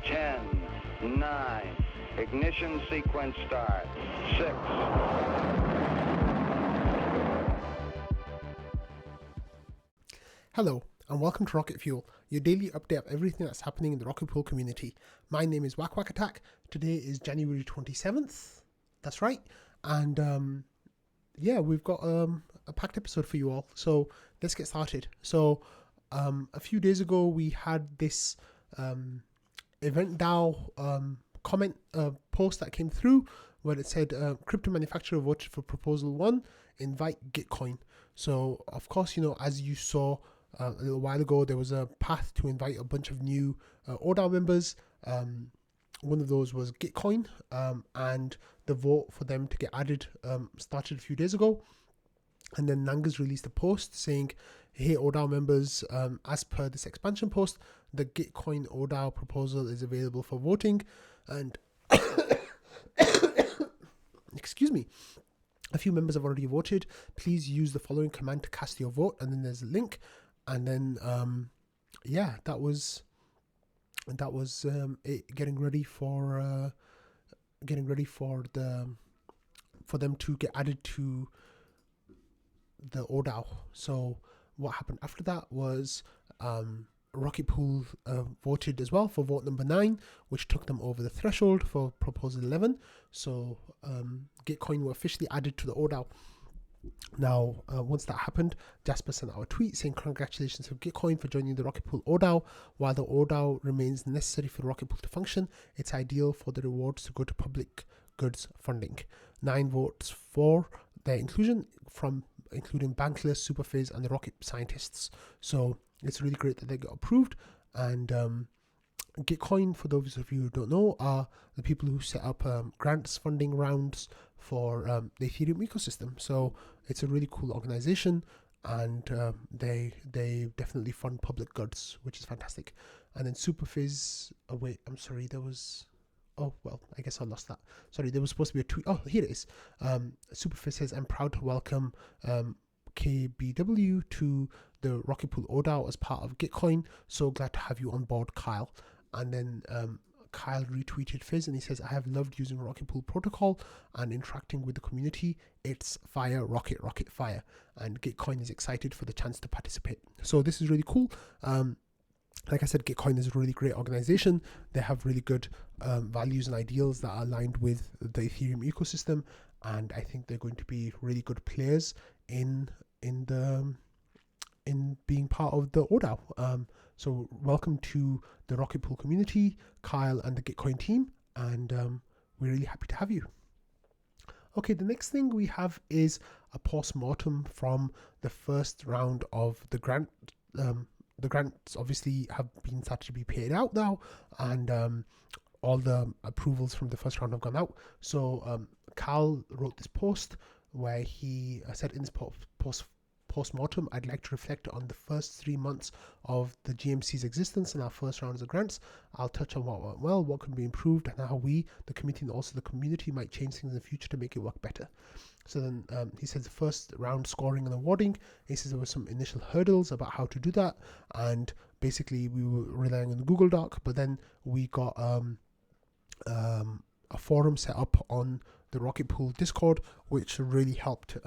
10, 9, ignition sequence start. 6. Hello, and welcome to Rocket Fuel, your daily update of everything that's happening in the Rocket Pool community. My name is Whack Attack. Today is January 27th. That's right. And we've got a packed episode for you all. So let's get started. So a few days ago, we had this event DAO comment post that came through where it said crypto manufacturer voted for proposal 1, invite Gitcoin. So of course, as you saw a little while ago, there was a path to invite a bunch of new oDAO members. One of those was Gitcoin, and the vote for them to get added started a few days ago. And then Nanga's released a post saying, hey oDAO members, as per this expansion post, the Gitcoin oDAO proposal is available for voting. And excuse me, a few members have already voted. Please use the following command to cast your vote. And then there's a link. And then that was it, getting ready for them to get added to the oDAO. So what happened after that was Rocket Pool voted as well for vote number 9, which took them over the threshold for proposal 11. So Gitcoin were officially added to the oDAO. Now, once that happened, Jasper sent out a tweet saying congratulations to Gitcoin for joining the Rocket Pool oDAO. While the oDAO remains necessary for the Rocket Pool to function, it's ideal for the rewards to go to public goods funding. 9 votes for their inclusion, from including Bankless, Superfizz, and the Rocket scientists. So it's really great that they got approved. And Gitcoin, for those of you who don't know, are the people who set up grants funding rounds for the Ethereum ecosystem. So it's a really cool organization, and they definitely fund public goods, which is fantastic. And then Superfizz, I guess I lost that. Sorry, there was supposed to be a tweet. Oh, here it is. Superfizz says, I'm proud to welcome KBW to the Rocket Pool oDAO as part of Gitcoin. So glad to have you on board, Kyle. And then Kyle retweeted Fizz and he says, I have loved using Rocket Pool protocol and interacting with the community. It's fire, rocket, fire. And Gitcoin is excited for the chance to participate. So this is really cool. Like I said, Gitcoin is a really great organization. They have really good values and ideals that are aligned with the Ethereum ecosystem. And I think they're going to be really good players in being part of the oDAO. So welcome to the Rocket Pool community, Kyle and the Gitcoin team, and we're really happy to have you. Okay, the next thing we have is a postmortem from the first round of the grant. The grants obviously have been started to be paid out now, and all the approvals from the first round have gone out. So Kyle wrote this post where he said, in this postmortem, I'd like to reflect on the first 3 months of the GMC's existence and our first rounds of grants. I'll touch on what went well, what can be improved, and how we, the committee, and also the community might change things in the future to make it work better. So then he says the first round scoring and awarding, he says there were some initial hurdles about how to do that, and basically we were relying on the Google Doc, but then we got a forum set up on the Rocket Pool Discord, which really helped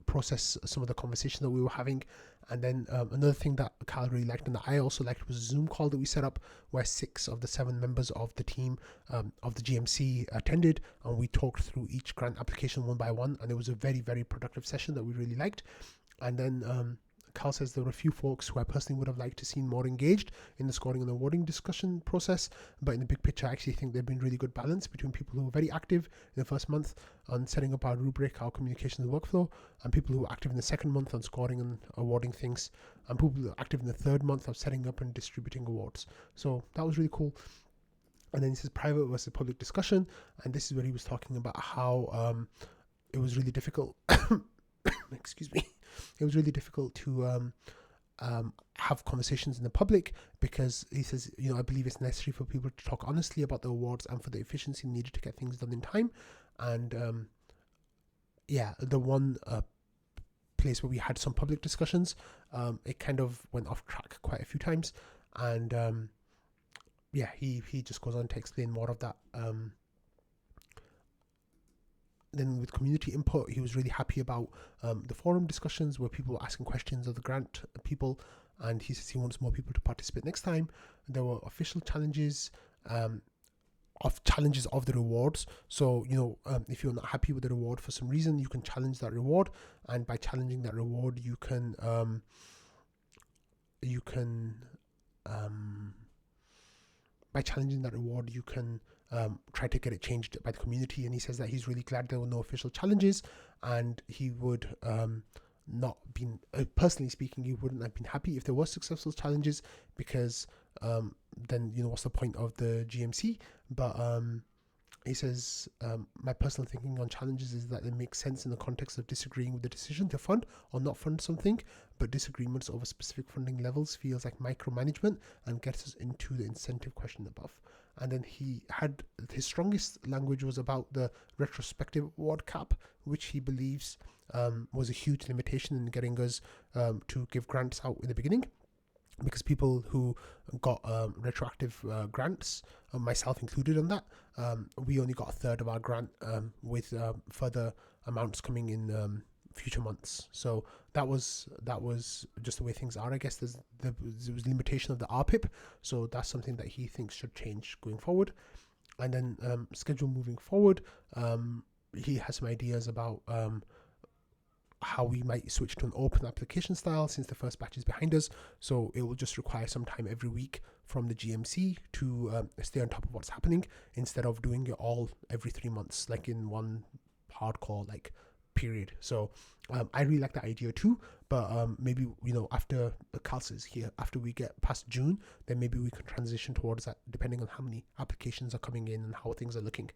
process some of the conversation that we were having. And then another thing that Kyle really liked and that I also liked was a Zoom call that we set up where 6 of the 7 members of the team of the GMC attended, and we talked through each grant application one by one, and it was a very, very productive session that we really liked. And then Kyle says there were a few folks who I personally would have liked to see more engaged in the scoring and awarding discussion process, but in the big picture, I actually think there's been really good balance between people who were very active in the first month on setting up our rubric, our communications workflow, and people who were active in the second month on scoring and awarding things, and people who were active in the third month of setting up and distributing awards. So that was really cool. And then he says private versus public discussion, and this is where he was talking about how it was really difficult excuse me, it was really difficult to have conversations in the public, because he says, I believe it's necessary for people to talk honestly about the awards and for the efficiency needed to get things done in time. And the one place where we had some public discussions, it kind of went off track quite a few times, and yeah, he just goes on to explain more of that. Then with community input, he was really happy about the forum discussions where people were asking questions of the grant people, and he says he wants more people to participate next time. There were official challenges of the rewards. So if you're not happy with the reward for some reason, you can challenge that reward, and by challenging that reward, you can try to get it changed by the community. And he says that he's really glad there were no official challenges, and he would not been personally speaking, he wouldn't have been happy if there were successful challenges, because then what's the point of the GMC? But he says, my personal thinking on challenges is that it makes sense in the context of disagreeing with the decision to fund or not fund something, but disagreements over specific funding levels feels like micromanagement and gets us into the incentive question above. And then he had his strongest language was about the retrospective award cap, which he believes was a huge limitation in getting us to give grants out in the beginning, because people who got retroactive grants, myself included on that, we only got a third of our grant, with further amounts coming in future months. So that was just the way things are. I guess there was limitation of the RPIP, so that's something that he thinks should change going forward. And then schedule moving forward, he has some ideas about how we might switch to an open application style since the first batch is behind us. So it will just require some time every week from the GMC to stay on top of what's happening, instead of doing it all every 3 months, like in one hardcore period. So I really like that idea too, but maybe after the calcs here, after we get past June, then maybe we can transition towards that, depending on how many applications are coming in and how things are looking.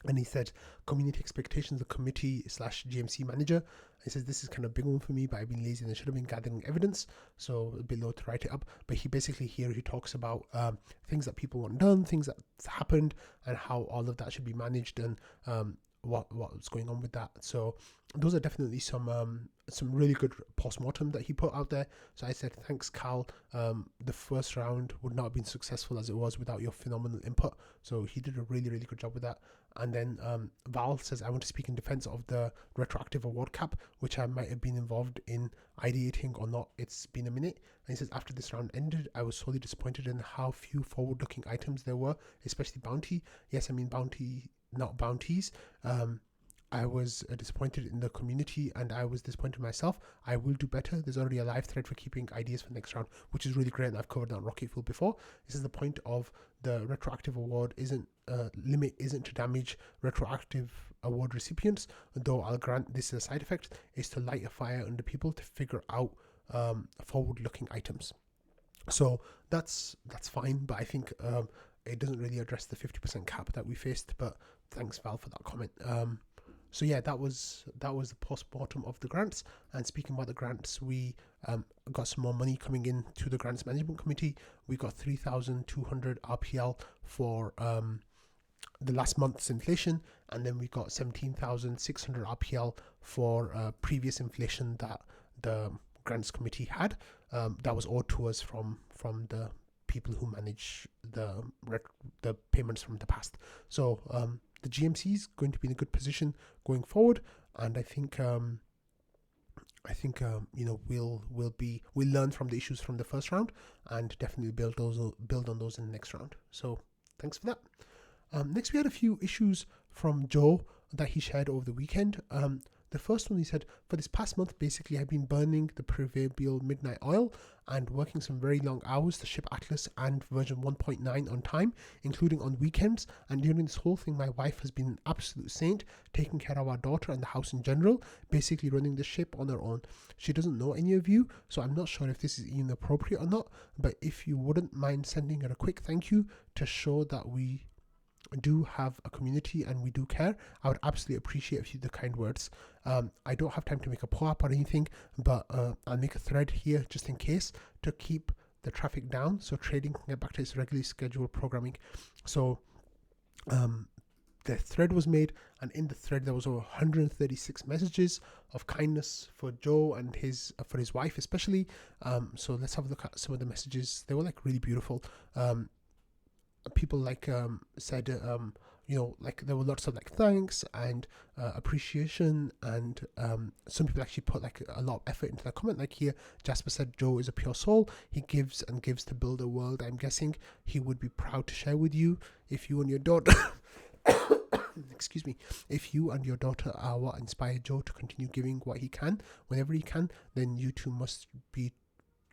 And he said, community expectations, the committee/GMC manager. He says, this is kind of a big one for me, but I've been lazy and I should have been gathering evidence, so a bit low to write it up. But he basically he talks about things that people want done, things that's happened, and how all of that should be managed, and what's going on with that. So those are definitely some really good postmortem that he put out there. So I said, thanks, Cal. The first round would not have been successful as it was without your phenomenal input. So he did a really, really good job with that. And then Val says, I want to speak in defense of the retroactive award cap, which I might have been involved in ideating or not. It's been a minute. And he says, after this round ended, I was sorely disappointed in how few forward-looking items there were, especially bounty. Yes, I mean bounty, not bounties. I was disappointed in the community, and I was disappointed myself. I will do better. There's already a live thread for keeping ideas for next round, which is really great, and I've covered that on Rocket Fuel before. This is the point of the retroactive award isn't to damage retroactive award recipients, though I'll grant this is a side effect, is to light a fire under people to figure out forward-looking items. So that's fine, but I think it doesn't really address the 50% cap that we faced. But thanks, Val, for that comment. So yeah, that was the post-mortem of the grants. And speaking about the grants, we got some more money coming in to the grants management committee. We got 3,200 RPL for the last month's inflation, and then we got 17,600 RPL for previous inflation that the grants committee had. That was owed to us from the people who manage the payments from the past. So the GMC is going to be in a good position going forward, and I think we'll learn from the issues from the first round and definitely build on those in the next round. So thanks for that. Next, we had a few issues from Joe that he shared over the weekend. The first one, he said, for this past month, basically, I've been burning the proverbial midnight oil and working some very long hours to ship Atlas and version 1.9 on time, including on weekends. And during this whole thing, my wife has been an absolute saint, taking care of our daughter and the house in general, basically running the ship on her own. She doesn't know any of you, so I'm not sure if this is even appropriate or not, but if you wouldn't mind sending her a quick thank you to show that we do have a community and we do care, I would absolutely appreciate if you do the kind words. I don't have time to make a pull-up or anything, but I'll make a thread here just in case to keep the traffic down so trading can get back to its regularly scheduled programming. So the thread was made, and in the thread there was over 136 messages of kindness for Joe and for his wife especially. So let's have a look at some of the messages. They were really beautiful. people like said like there were lots of like thanks and appreciation, and some people actually put like a lot of effort into the comment. Like here, Jasper said Joe is a pure soul. He gives and gives to build a world I'm guessing he would be proud to share with you. If you and your daughter excuse me, if you and your daughter are what inspired Joe to continue giving what he can whenever he can, then you two must be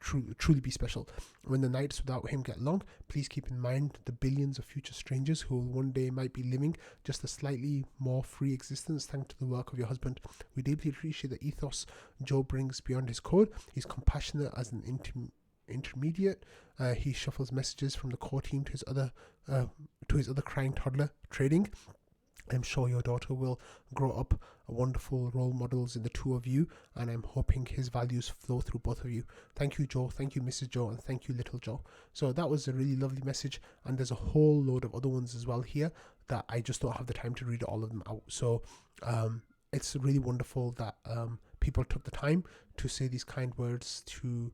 truly be special. When the nights without him get long, please keep in mind the billions of future strangers who one day might be living just a slightly more free existence thanks to the work of your husband. We deeply appreciate the ethos Joe brings beyond his code. He's compassionate as an intermediate. He shuffles messages from the core team to his other crying toddler trading. I'm sure your daughter will grow up wonderful role models in the two of you, and I'm hoping his values flow through both of you. Thank you, Joe. Thank you, Mrs. Joe, and thank you, little Joe. So that was a really lovely message, and there's a whole load of other ones as well here that I just don't have the time to read all of them out. So it's really wonderful that people took the time to say these kind words to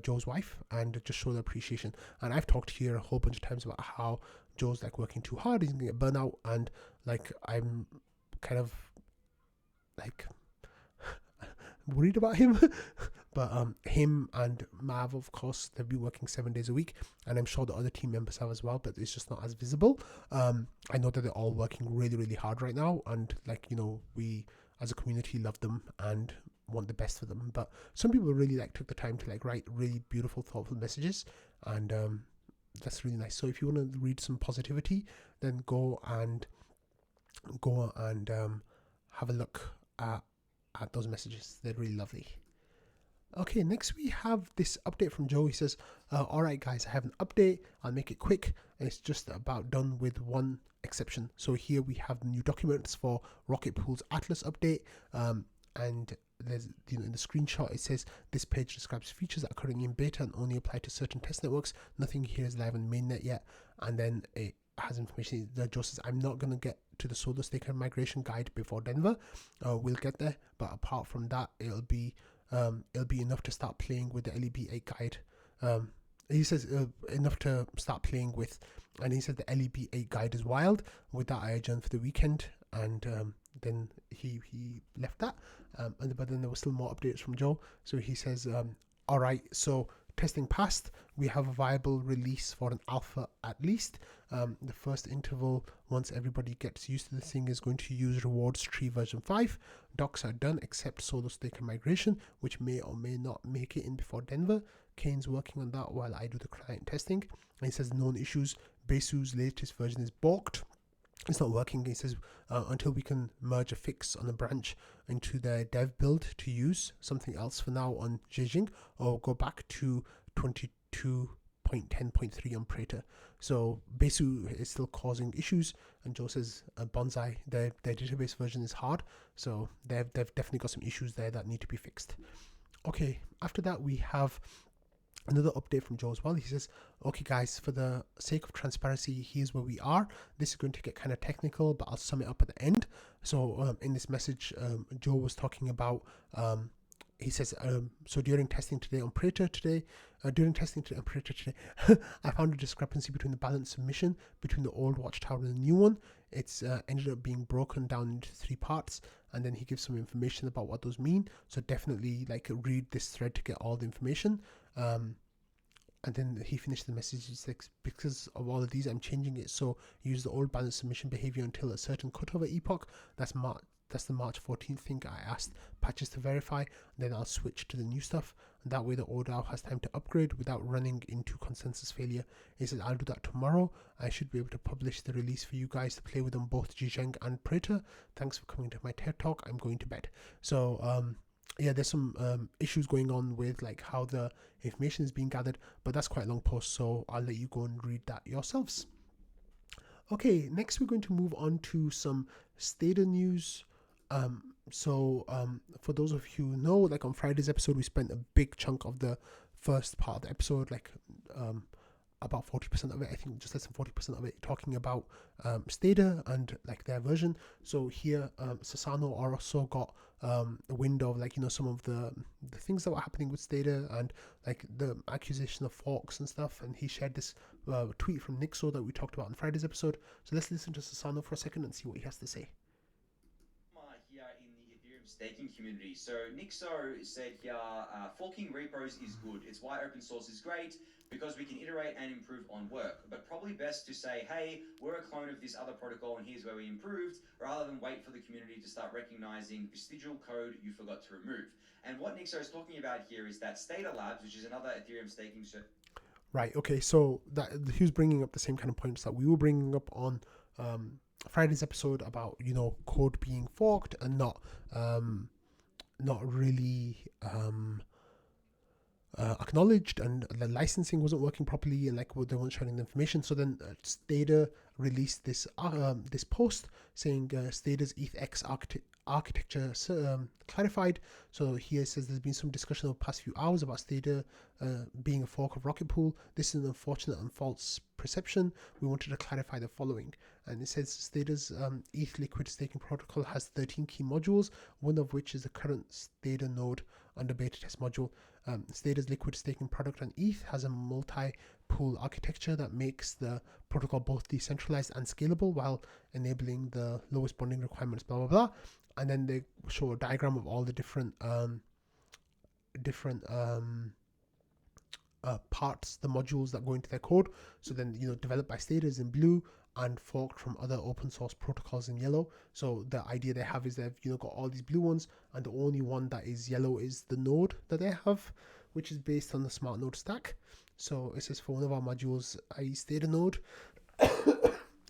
Joe's wife and just show their appreciation. And I've talked here a whole bunch of times about how Joe's like working too hard, he's gonna get burnout, and like I'm kind of like worried about him. But him and Mav, of course, they've been working 7 days a week, and I'm sure the other team members have as well, but it's just not as visible. I know that they're all working really, really hard right now, and like, you know, we as a community love them and want the best for them. But some people really like took the time to like write really beautiful, thoughtful messages, and that's really nice. So if you want to read some positivity, then go and have a look at those messages. They're really lovely. Okay, next we have this update from Joe. He says, alright guys, I have an update. I'll make it quick, and it's just about done with one exception. So here we have the new documents for Rocket Pool's Atlas update, and there's, you know, in the screenshot it says this page describes features that are currently in beta and only apply to certain test networks. Nothing here is live on mainnet yet, and then it has information that Joe says, I'm not going to get to the Solar Staker migration guide before Denver. We'll get there, but apart from that, it'll be enough to start playing with the LEB8 guide. He says enough to start playing with, and he said the LEB8 guide is wild. With that, I adjourned for the weekend, and then he left that. But then there were still more updates from Joe. So he says, all right, so testing passed. We have a viable release for an alpha at least. The first interval, once everybody gets used to this thing, is going to use rewards tree version 5. Docs are done except Solar Staker migration, which may or may not make it in before Denver. Kane's working on that while I do the client testing. And he says known issues. Besu's latest version is balked. It's not working. He says until we can merge a fix on a branch into their dev build to use something else for now on Zhejiang, or go back to 22.10.3 on Praetor. So Besu is still causing issues, and Joe says Bonsai, their database version is hard, so they've definitely got some issues there that need to be fixed. Okay, after that we have another update from Joe as well. He says, okay guys, for the sake of transparency, here's where we are. This is going to get kind of technical, but I'll sum it up at the end. So in this message, Joe was talking about, he says, so during testing today on Praetor today, I found a discrepancy between the balance submission between the old watchtower and the new one. It's ended up being broken down into 3 parts, and then he gives some information about what those mean. So definitely like read this thread to get all the information. And then he finished the message. He's like, because of all of these, I'm changing it. So use the old balance submission behavior until a certain cutover epoch. That's the March 14th thing. I asked patches to verify, and then I'll switch to the new stuff. And that way the oDAO has time to upgrade without running into consensus failure. He says, I'll do that tomorrow. I should be able to publish the release for you guys to play with on both Zhejiang and Praetor. Thanks for coming to my TED Talk. I'm going to bed. So, yeah, there's some issues going on with like how the information is being gathered, but that's quite a long post, so I'll let you go and read that yourselves. Okay, next we're going to move on to some Stader news. For those of you who know, like on Friday's episode, we spent a big chunk of the first part of the episode, like about 40% of it, I think just less than 40% of it, talking about Stader and like their version. So here Sasano also got a window of like, you know, some of the things that were happening with Stader and like the accusation of forks and stuff, and he shared this tweet from Nixo that we talked about in Friday's episode. So let's listen to Sasano for a second and see what he has to say. Here in the Ethereum staking community. So Nixo said here, forking repos is good. It's why open source is great, because we can iterate and improve on work. But probably best to say, hey, we're a clone of this other protocol and here's where we improved, rather than wait for the community to start recognizing vestigial code you forgot to remove. And what Nixo is talking about here is that Stader Labs, which is another Ethereum staking service. Right, okay, so that he was bringing up the same kind of points that we were bringing up on Friday's episode about, you know, code being forked and not really acknowledged, and the licensing wasn't working properly, and like they weren't sharing the information. So then Stader released this this post saying Stader's ETH-X architecture clarified. So here it says there's been some discussion over the past few hours about Stader being a fork of Rocket Pool. This is an unfortunate and false perception. We wanted to clarify the following. And it says Stader's ETH liquid staking protocol has 13 key modules, one of which is the current Stader node under beta test module. Stader's liquid staking product on ETH has a multi-pool architecture that makes the protocol both decentralized and scalable while enabling the lowest bonding requirements, blah, blah, blah. And then they show a diagram of all the different parts, the modules that go into their code. So then, you know, developed by Stader is in blue and forked from other open source protocols in yellow. So the idea they have is they've, you know, got all these blue ones, and the only one that is yellow is the node that they have, which is based on the smart node stack. So it says for one of our modules, i.e. Stader node,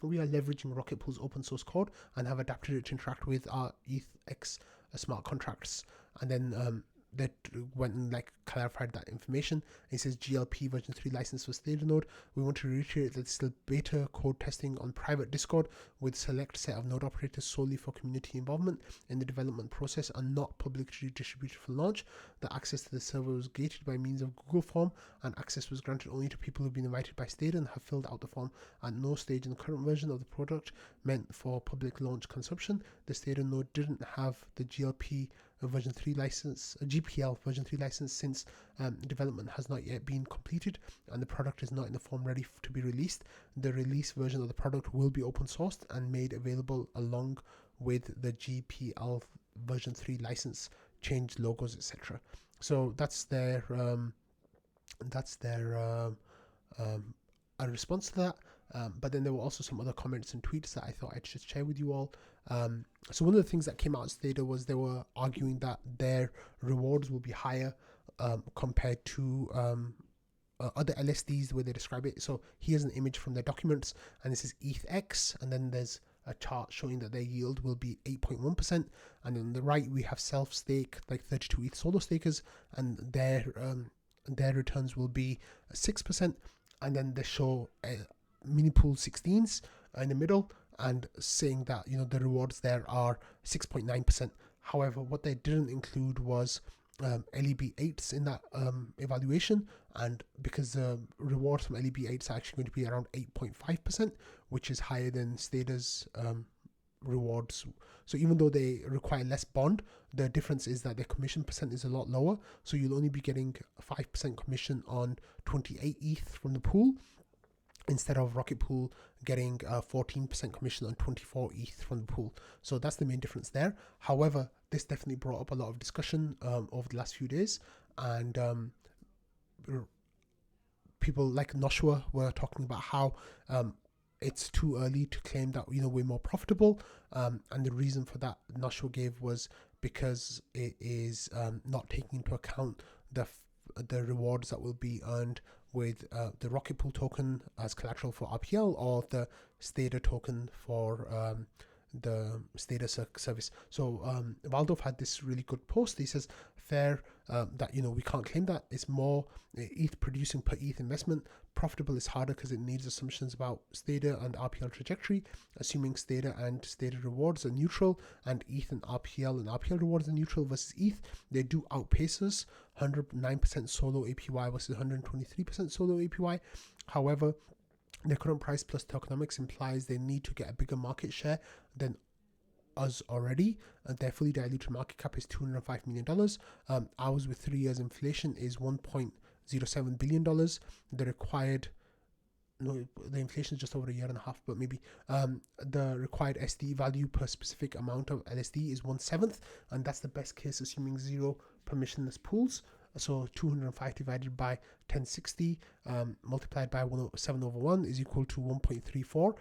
we are leveraging Rocket Pool's open source code and have adapted it to interact with our ETH-X smart contracts. And then that went and like clarified that information. It says GLP version 3 license for Stader node. We want to reiterate that it's still beta code testing on private Discord with select set of node operators solely for community involvement in the development process and not publicly distributed for launch. The access to the server was gated by means of Google form, and access was granted only to people who've been invited by Stader and have filled out the form. At no stage in the current version of the product meant for public launch consumption, the Stader node didn't have the GLP version 3 license, GPL version 3 license, since development has not yet been completed and the product is not in the form ready to be released. The release version of the product will be open sourced and made available along with the GPL version 3 license, changed logos, etc. So that's their a response to that. But then there were also some other comments and tweets that I thought I'd just share with you all. So one of the things that came out of Stader was they were arguing that their rewards will be higher compared to other LSDs, the way they describe it. So here's an image from their documents, and this is ETH-X, and then there's a chart showing that their yield will be 8.1%, and on the right we have self-stake, like 32 ETH solo stakers, and their returns will be 6%, and then they show mini pool 16s in the middle and saying that, you know, the rewards there are 6.9%. However, what they didn't include was LEB8s in that evaluation, and because the rewards from LEB8s are actually going to be around 8.5%, which is higher than Stader's rewards. So even though they require less bond, the difference is that their commission percent is a lot lower, so you'll only be getting 5% commission on 28 ETH from the pool, instead of Rocket Pool getting 14% commission on 24 ETH from the pool. So that's the main difference there. However, this definitely brought up a lot of discussion over the last few days, and people like Noshua were talking about how it's too early to claim that, you know, we're more profitable, and the reason for that Noshua gave was because it is not taking into account the rewards that will be earned with the Rocket Pool token as collateral for RPL, or the Stader token for the Stader service. So Waldorf had this really good post. He says, fair, that, you know, we can't claim that. It's more ETH producing per ETH investment. Profitable is harder because it needs assumptions about Stader and RPL trajectory. Assuming Stader and Stader rewards are neutral, and ETH and RPL rewards are neutral versus ETH, they do outpace us. 109% solo APY versus 123% solo APY. However, their current price plus tokenomics implies they need to get a bigger market share than us already, and their fully diluted market cap is $205 million. Ours with 3 years inflation is $1.07 billion. The required, no, the inflation is just over a year and a half, but maybe the required SD value per specific amount of LSD is 1/7, and that's the best case assuming 0 permissionless pools. So 205 divided by 1060 multiplied by 7/1 is equal to 1.34.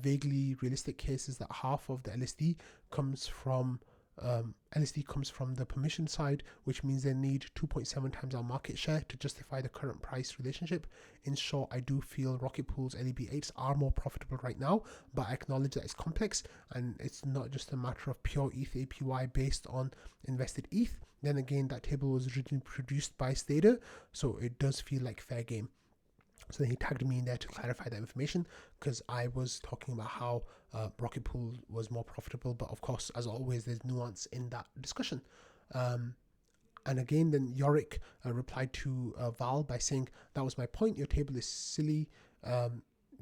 Vaguely realistic case is that half of the LSD comes from the permission side, which means they need 2.7 times our market share to justify the current price relationship. In short, I do feel Rocket Pool's LEB8s are more profitable right now, but I acknowledge that it's complex and it's not just a matter of pure ETH APY based on invested ETH. Then again, that table was originally produced by Stader, so it does feel like fair game. So then he tagged me in there to clarify that information, because I was talking about how Rocket Pool was more profitable, but of course, as always, there's nuance in that discussion. And again, then Yorick replied to Val by saying, that was my point, your table is silly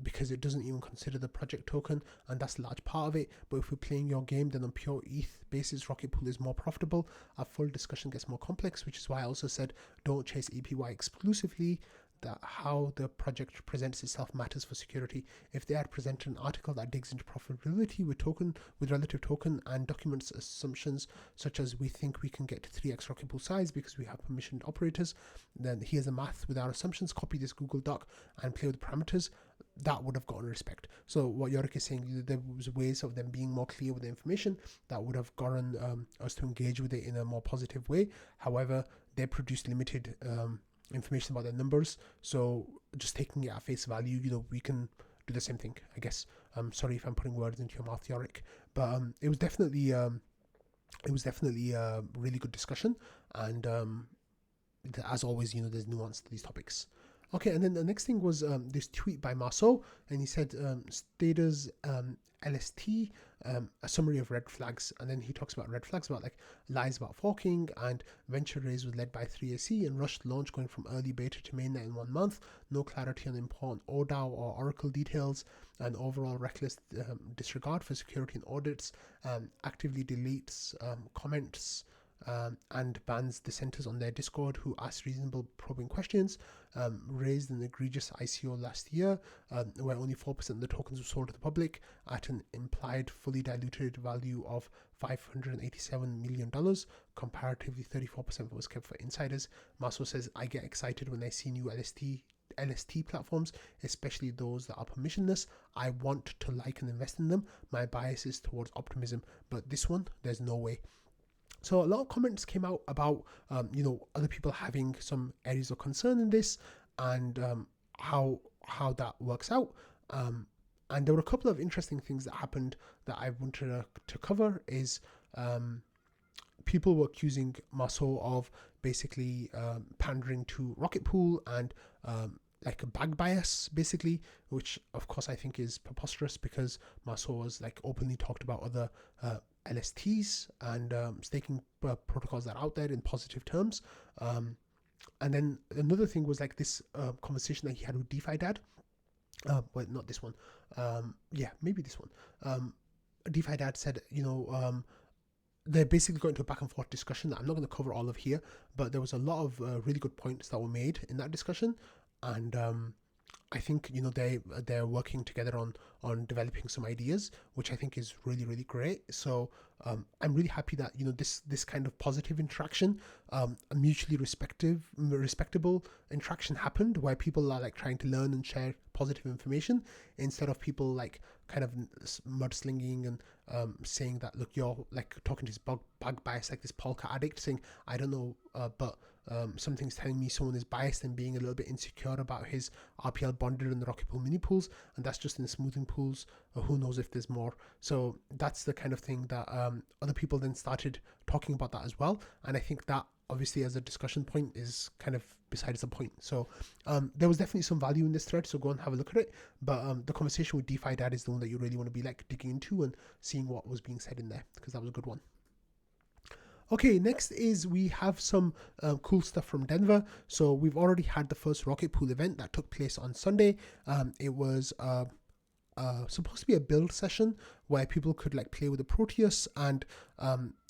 because it doesn't even consider the project token, and that's a large part of it. But if we're playing your game, then on pure ETH basis, Rocket Pool is more profitable. Our full discussion gets more complex, which is why I also said don't chase APY exclusively, that how the project presents itself matters for security. If they had presented an article that digs into profitability with relative token and documents assumptions such as we think we can get to 3x Rocket Pool size because we have permissioned operators, then here's the math with our assumptions, copy this Google Doc and play with the parameters, that would have gotten respect. So what Yorick is saying, there was ways of them being more clear with the information that would have gotten us to engage with it in a more positive way. However, they produced limited information about their numbers, so just taking it at face value, we can do the same thing, I guess. Sorry if I'm putting words into your mouth, Yorick, but it was definitely a really good discussion, and as always, there's nuance to these topics. Okay, and then the next thing was this tweet by Marceau, and he said Stader's LST, a summary of red flags, and then he talks about red flags about like lies about forking, and venture raise was led by 3AC and rushed launch going from early beta to mainnet in 1 month, no clarity on important oDAO or Oracle details, and overall reckless disregard for security and audits, actively deletes comments and bans dissenters on their Discord who asked reasonable probing questions, raised an egregious ICO last year where only 4% of the tokens were sold to the public at an implied fully diluted value of $587 million, comparatively 34% was kept for insiders. Marceau says, I get excited when I see new LST platforms, especially those that are permissionless. I want to like and invest in them. My bias is towards optimism, but this one, there's no way. So a lot of comments came out about, other people having some areas of concern in this, and how that works out. And there were a couple of interesting things that happened that I wanted to cover. Is people were accusing Marceau of basically pandering to Rocket Pool and like a bag bias, basically, which of course I think is preposterous, because Marceau has like openly talked about other LSTs and staking protocols that are out there in positive terms. And then another thing was like this conversation that he had with DeFi Dad. Well, not this one. Maybe this one. DeFi Dad said, they're basically going into a back and forth discussion that I'm not going to cover all of here, but there was a lot of really good points that were made in that discussion. And I think they're working together on developing some ideas, which I think is really, really great. So I'm really happy that this kind of positive interaction, a mutually respectable interaction happened, where people are like trying to learn and share positive information, instead of people like kind of mudslinging and saying that, look, you're like talking to this bug bias, like this polka addict, saying, I don't know, but something's telling me someone is biased and being a little bit insecure about his RPL bonded and the Rocket Pool mini pools, and that's just in the smoothing pools, or who knows if there's more. So that's the kind of thing that other people then started talking about that as well, and I think that obviously as a discussion point is kind of besides the point. So there was definitely some value in this thread, so go and have a look at it, but the conversation with DeFi Dad is the one that you really want to be like digging into and seeing what was being said in there, because that was a good one. Okay, next is we have some cool stuff from Denver. So we've already had the first Rocket Pool event that took place on Sunday. It was supposed to be a build session where people could like play with the Proteus and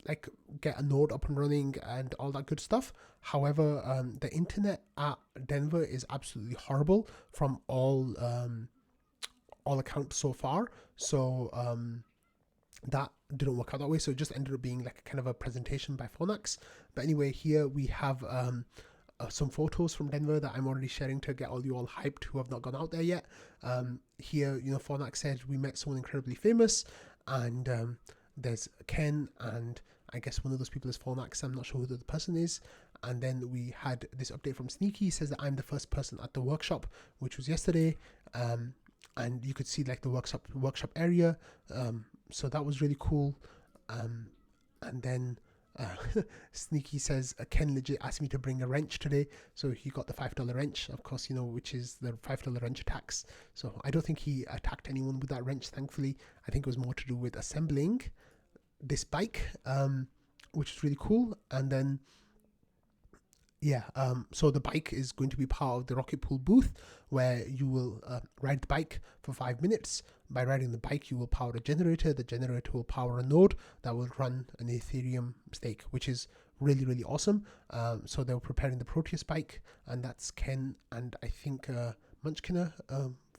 like get a node up and running and all that good stuff. However, the internet at Denver is absolutely horrible from all accounts so far. So that didn't work out that way. So it just ended up being like a kind of a presentation by Phonax. But anyway, here we have some photos from Denver that I'm already sharing to get all you all hyped who have not gone out there yet. Here, you know, Phonax said we met someone incredibly famous, and there's Ken, and I guess one of those people is Phonax. I'm not sure who the other person is. And then we had this update from Sneaky. He says that I'm the first person at the workshop, which was yesterday. And you could see like the workshop area. So that was really cool. And then Sneaky says Ken legit asked me to bring a wrench today, so he got the $5 wrench, of course, you know, which is the $5 wrench attacks. So I don't think he attacked anyone with that wrench, thankfully. I think it was more to do with assembling this bike, which is really cool. And then so the bike is going to be part of the Rocket Pool booth, where you will ride the bike for 5 minutes. By riding the bike, you will power a generator. The generator will power a node that will run an Ethereum stake, which is really, really awesome. So they were preparing the Proteus bike, and that's Ken and I think Munchkiner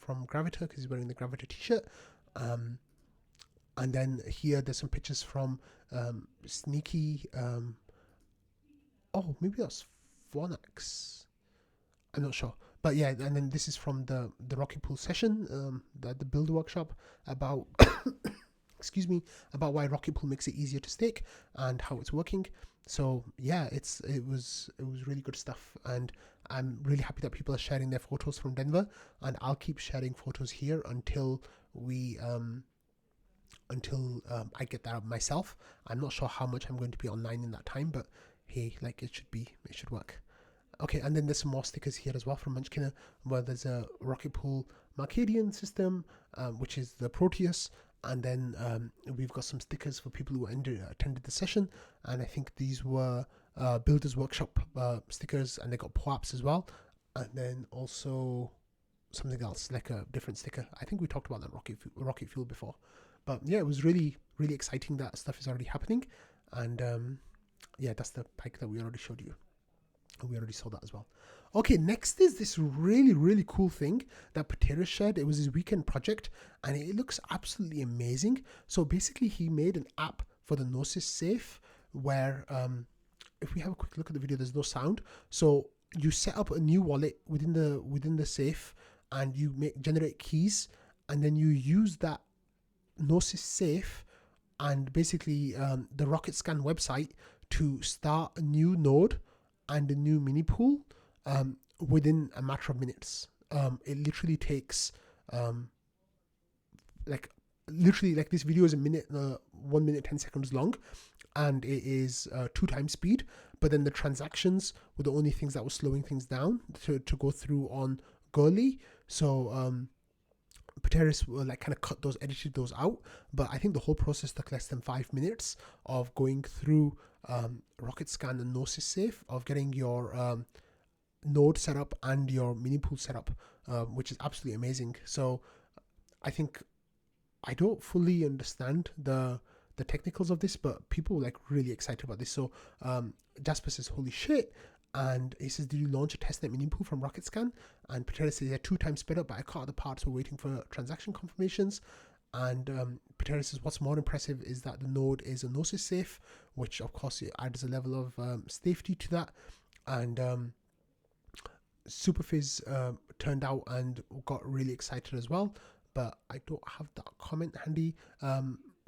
from Gravita, because he's wearing the Gravita t-shirt. And then here there's some pictures from Sneaky. Maybe that's Phonax. I'm not sure. But yeah, and then this is from the Rocket Pool session, the build workshop about about why Rocket Pool makes it easier to stake and how it's working. So yeah, it was really good stuff, and I'm really happy that people are sharing their photos from Denver, and I'll keep sharing photos here until I get that myself. I'm not sure how much I'm going to be online in that time, but hey, like it should work. Okay, and then there's some more stickers here as well from Munchkiner, where there's a Rocket Pool Marcadian system, which is the Proteus, and then we've got some stickers for people who attended the session, and I think these were Builders Workshop stickers, and they got POAPs as well, and then also something else, like a different sticker. I think we talked about that Rocket Fuel before, but yeah, it was really, really exciting that stuff is already happening, and yeah, that's the bike that we already showed you. We already saw that as well. Okay, next is this really, really cool thing that Peteris shared. It was his weekend project, and it looks absolutely amazing. So basically, he made an app for the Gnosis safe where, if we have a quick look at the video, there's no sound. So you set up a new wallet within the safe, and you generate keys, and then you use that Gnosis safe and basically the Rocket Scan website to start a new node and a new mini pool within a matter of minutes. It literally takes like this video is 1 minute 10 seconds long, and it is 2 times speed, but then the transactions were the only things that were slowing things down to go through on Gurley. So Peteris like kind of edited those out, but I think the whole process took less than 5 minutes of going through Rocket Scan and Gnosis safe, of getting your node set up and your mini pool set up, which is absolutely amazing. So I think I don't fully understand the technicals of this, but people were like really excited about this. So Jasper says, holy shit. And he says, did you launch a testnet mini pool from Rocket Scan? And Peteris says, yeah, 2 times sped up, but I caught the parts, we're waiting for transaction confirmations. And Peteris says, what's more impressive is that the node is a Gnosis safe, which of course it adds a level of safety to that. And Superfizz turned out and got really excited as well, but I don't have that comment handy.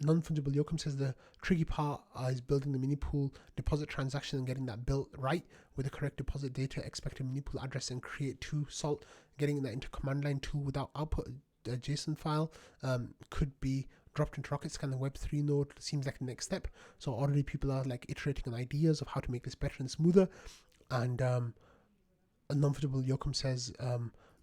Non-fungible Yoakum says the tricky part is building the mini pool deposit transaction and getting that built right with the correct deposit data, expected mini pool address, and create to salt. Getting that into command line tool without output a JSON file could be dropped into Rocket Scan. The Web3 node seems like the next step. So already people are like iterating on ideas of how to make this better and smoother. And non-fungible Yoakum says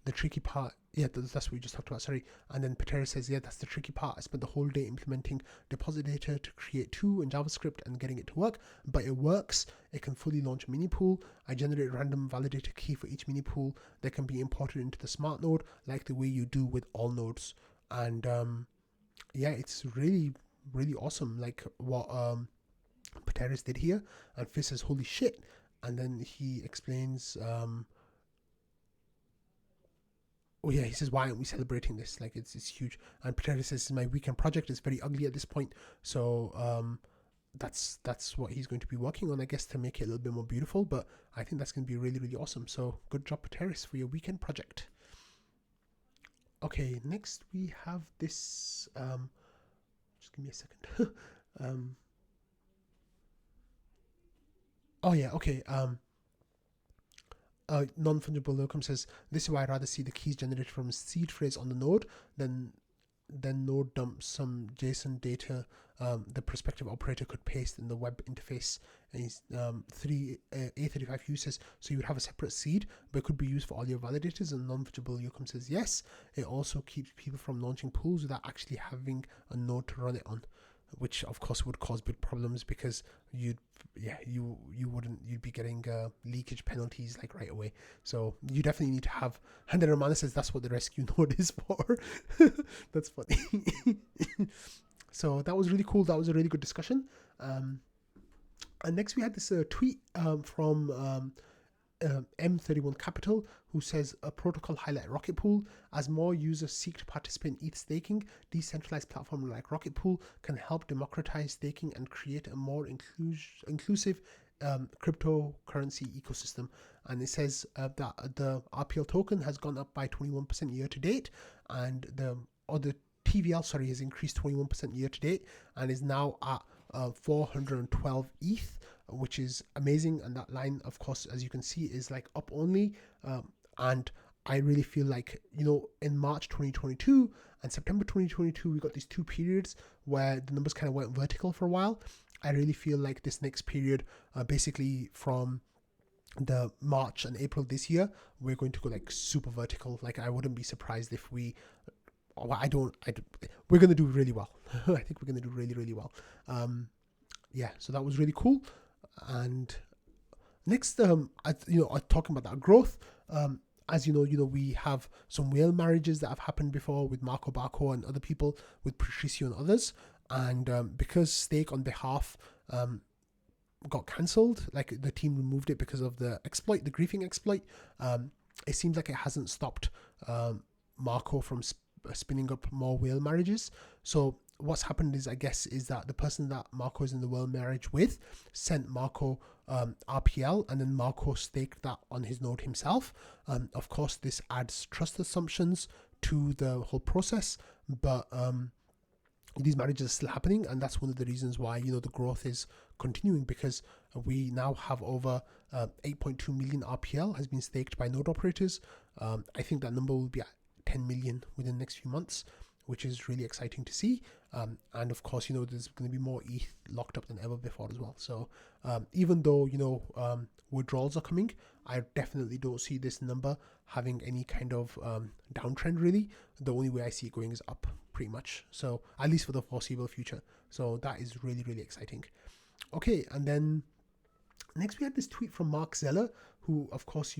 the tricky part Yeah, that's what we just talked about, sorry. And then Peteris says, yeah, that's the tricky part. I spent the whole day implementing deposit data to create 2 in JavaScript and getting it to work, but it works. It can fully launch a mini pool. I generate a random validator key for each mini pool that can be imported into the smart node, like the way you do with all nodes. And yeah, it's really, really awesome, like what Peteris did here. And Fizz says, holy shit. And then he explains, oh yeah, he says, why aren't we celebrating this? Like, it's huge. And Peteris says, my weekend project is very ugly at this point. So that's what he's going to be working on, I guess, to make it a little bit more beautiful. But I think that's going to be really, really awesome. So good job, Peteris, for your weekend project. Okay, next we have this, just give me a second. Oh yeah, okay. Non-fungible locum says, this is why I'd rather see the keys generated from seed phrase on the node than node dump some JSON data the prospective operator could paste in the web interface. And he's A35 uses, so you would have a separate seed, but it could be used for all your validators. And non-fungible locum says, yes, it also keeps people from launching pools without actually having a node to run it on, which of course would cause big problems because you'd be getting leakage penalties like right away. So you definitely need to have, and then Romana says that's what the rescue node is for. That's funny. So that was really cool. That was a really good discussion. And next we had this tweet from M31 Capital, who says a protocol highlight Rocket Pool. As more users seek to participate in ETH staking, decentralized platform like Rocket Pool can help democratize staking and create a more inclusive cryptocurrency ecosystem. And it says that the RPL token has gone up by 21% year to date, and the TVL has increased 21% year to date and is now at 412 ETH, which is amazing. And that line, of course, as you can see, is like up only. And I really feel like, in March 2022 and September 2022, we got these 2 periods where the numbers kind of went vertical for a while. I really feel like this next period, basically from the March and April this year, we're going to go like super vertical. Like, I wouldn't be surprised if we're going to do really well. I think we're going to do really, really well. Yeah, so that was really cool. And next, talking about that growth, as you know, we have some whale marriages that have happened before with Marco Barco and other people, with Patricio and others. And because Stake on behalf got cancelled, like the team removed it because of the exploit, the griefing exploit, it seems like it hasn't stopped Marco from spinning up more whale marriages. So what's happened is, I guess, is that the person that Marco is in the whale marriage with sent Marco RPL, and then Marco staked that on his node himself. Of course, this adds trust assumptions to the whole process, but these marriages are still happening, and that's one of the reasons why the growth is continuing, because we now have over 8.2 million RPL has been staked by node operators. I think that number will be at 10 million within the next few months, which is really exciting to see. And of course, there's going to be more ETH locked up than ever before as well. So even though, withdrawals are coming, I definitely don't see this number having any kind of downtrend really. The only way I see it going is up pretty much. So at least for the foreseeable future. So that is really, really exciting. Okay, and then next we had this tweet from Mark Zeller, who of course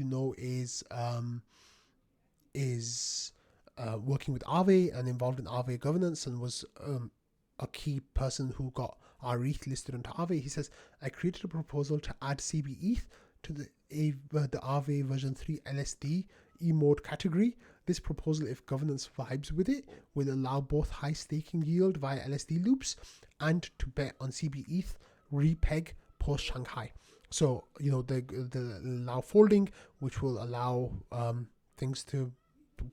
is working with Aave and involved in Aave governance, and was a key person who got our ETH listed onto Aave. He says, I created a proposal to add CB ETH to the Aave version 3 LSD emode category. This proposal, if governance vibes with it, will allow both high staking yield via LSD loops and to bet on CB ETH repeg post Shanghai. So, the allow folding, which will allow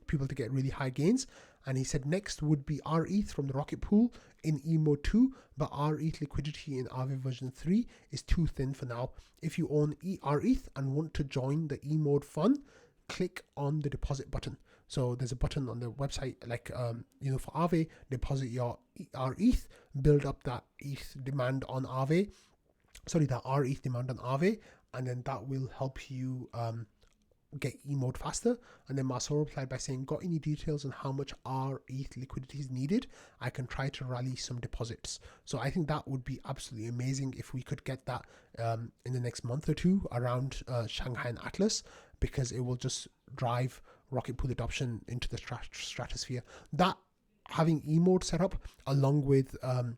people to get really high gains. And he said next would be RETH from the Rocket Pool in emode 2, but RETH liquidity in Aave version 3 is too thin for now. If you own RETH and want to join the emode fun, click on the deposit button. So there's a button on the website, like for Aave, deposit your RETH, build up that ETH demand on Aave, that RETH demand on Aave, and then that will help you get emode faster. And then Marcel replied by saying, got any details on how much ETH liquidity is needed? I can try to rally some deposits. So I think that would be absolutely amazing if we could get that in the next month or two around Shanghai and Atlas, because it will just drive Rocket Pool adoption into the stratosphere. That having emode set up along with the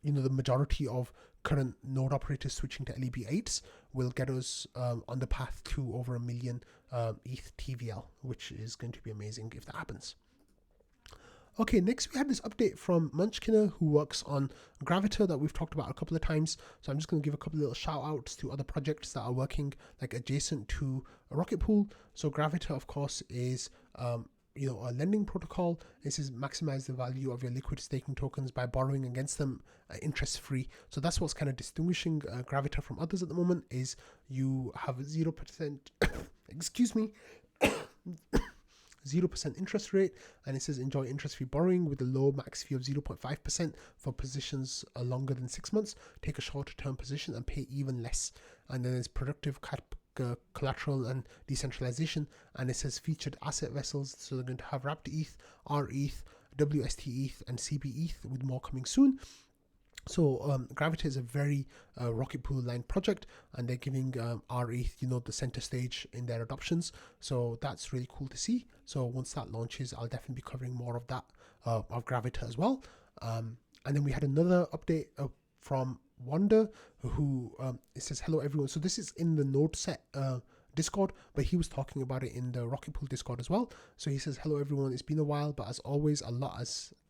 majority of current node operators switching to LEB8s will get us on the path to over 1 million ETH TVL, which is going to be amazing if that happens. Okay, next we had this update from Munchkiner, who works on Gravita that we've talked about a couple of times. So I'm just going to give a couple of little shout outs to other projects that are working like adjacent to Rocket Pool. So Gravita, of course, is a lending protocol. This is maximize the value of your liquid staking tokens by borrowing against them interest free. So that's what's kind of distinguishing Gravita from others at the moment, is you have 0% excuse me 0% interest rate, and it says enjoy interest-free borrowing with a low max fee of 0.5% for positions longer than 6 months. Take a shorter term position and pay even less. And then there's productive collateral and decentralization, and it says featured asset vessels. So they're going to have Wrapped ETH, RETH, WST ETH, and CB ETH, with more coming soon. So Gravita is a very Rocket Pool aligned project, and they're giving RETH, the center stage in their adoptions. So that's really cool to see. So once that launches, I'll definitely be covering more of that of Gravita as well. And then we had another update from Wonder, who it says hello everyone. So this is in the node set Discord, but he was talking about it in the Rocket Pool Discord as well. So he says hello everyone, it's been a while, but as always a lot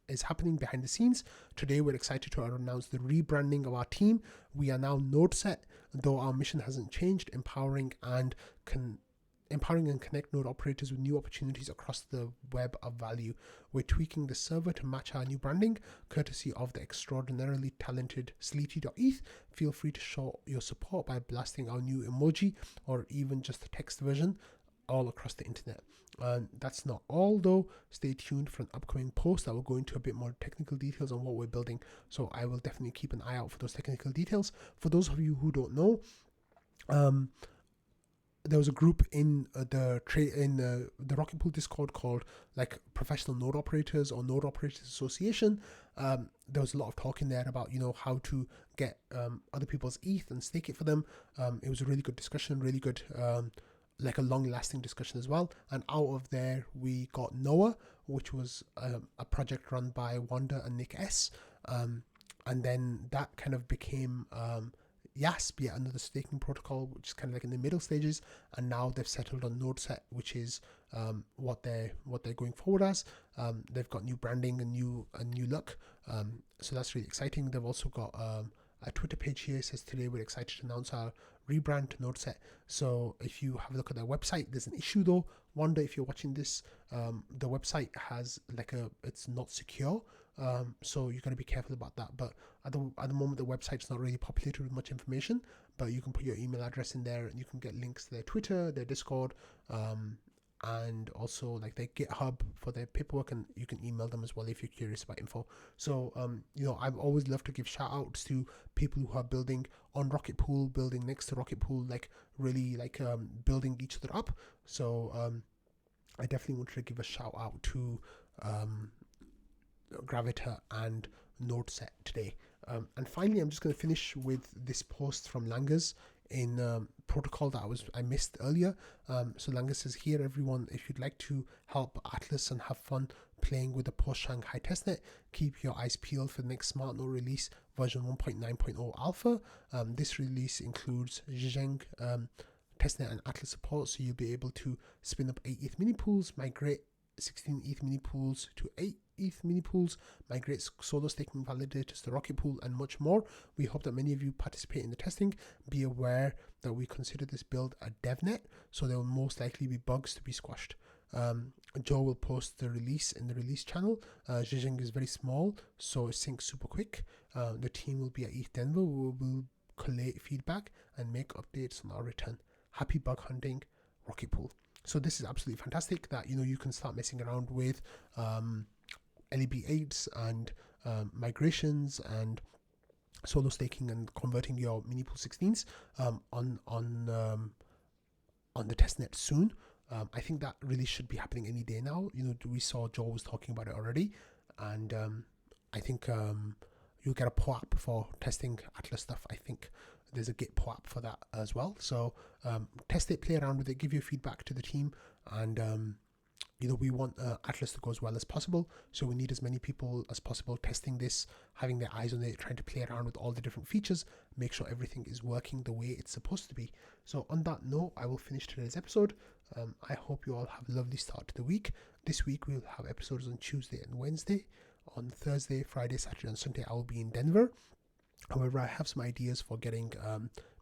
is happening behind the scenes. Today we're excited to announce the rebranding of our team. We are now node set, though our mission hasn't changed, empowering and connect node operators with new opportunities across the web of value. We're tweaking the server to match our new branding, courtesy of the extraordinarily talented Sleety.eth. Feel free to show your support by blasting our new emoji or even just the text version all across the internet. And that's not all though. Stay tuned for an upcoming post that will go into a bit more technical details on what we're building. So I will definitely keep an eye out for those technical details. For those of you who don't know, there was a group in the Rocket Pool Discord called like Professional Node Operators or Node Operators Association. There was a lot of talk in there about how to get other people's ETH and stake it for them. It was a really good discussion, really good like a long-lasting discussion as well. And out of there we got Noah, which was a project run by Wanda and Nick S. And then that kind of became YASP, yet another staking protocol, which is kind of like in the middle stages, and now they've settled on NodeSet, which is what they're going forward as. They've got new branding and new look, so that's really exciting. They've also got a Twitter page here. It says today we're excited to announce our rebrand to NodeSet. So if you have a look at their website, there's an issue though. Wonder if you're watching this, the website has it's not secure. So you got to be careful about that. But at the moment, the website's not really populated with much information, but you can put your email address in there and you can get links to their Twitter, their Discord, and also like their GitHub for their paperwork, and you can email them as well if you're curious about info. So I've always loved to give shout outs to people who are building on Rocket Pool, building next to Rocket Pool, like really like building each other up. So I definitely wanted to give a shout out to Gravita and NodeSet today. And finally, I'm just going to finish with this post from Langas in protocol that I missed earlier. So Langas says, here everyone, if you'd like to help Atlas and have fun playing with the post-Shanghai testnet, keep your eyes peeled for the next smart node release, version 1.9.0 alpha. This release includes Zheng testnet and Atlas support, so you'll be able to spin up 8 ETH mini pools, migrate 16 ETH mini pools to 8 ETH mini pools, migrate solo staking validators to Rocket Pool, and much more. We hope that many of you participate in the testing. Be aware that we consider this build a devnet, so there will most likely be bugs to be squashed. Joe will post the release in the release channel. Zheng is very small, so it syncs super quick. The team will be at ETH Denver. We will collate feedback and make updates on our return. Happy bug hunting, Rocket Pool. So this is absolutely fantastic that you can start messing around with LEB8s and migrations and solo staking and converting your mini pool 16s on the testnet soon. I think that really should be happening any day now. We saw Joe was talking about it already, and I think you'll get a POAP for testing Atlas stuff. I think there's a Git POAP for that as well. So test it, play around with it, give your feedback to the team, and we want Atlas to go as well as possible. So we need as many people as possible testing this, having their eyes on it, trying to play around with all the different features, make sure everything is working the way it's supposed to be. So on that note, I will finish today's episode. I hope you all have a lovely start to the week. This week we'll have episodes on Tuesday and Wednesday. On Thursday, Friday, Saturday and Sunday I will be in Denver. However, I have some ideas for getting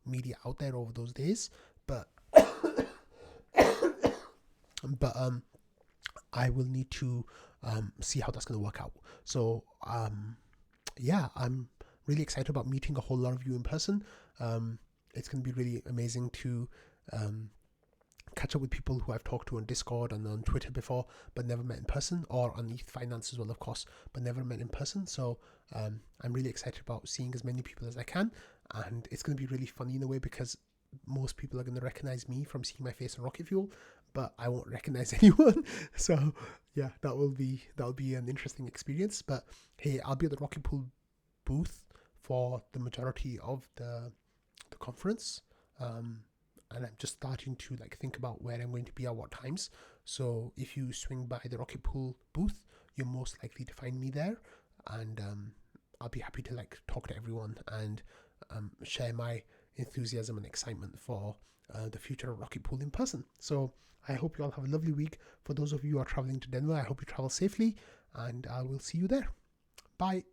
media out there over those days, but I will need to see how that's going to work out. So yeah, I'm really excited about meeting a whole lot of you in person. It's going to be really amazing to catch up with people who I've talked to on Discord and on Twitter before, but never met in person, or on ETH Finance as well, of course, but never met in person. So I'm really excited about seeing as many people as I can, and it's going to be really funny in a way because most people are going to recognize me from seeing my face on Rocket Fuel, but I won't recognize anyone. So yeah, that will be an interesting experience. But hey, I'll be at the Rocket Pool booth for the majority of the conference. And I'm just starting to think about where I'm going to be at what times. So if you swing by the Rocket Pool booth, you're most likely to find me there, and I'll be happy to talk to everyone and share my enthusiasm and excitement for the future of Rocket Pool in person. So I hope you all have a lovely week. For those of you who are traveling to Denver, I hope you travel safely, and I will see you there. Bye.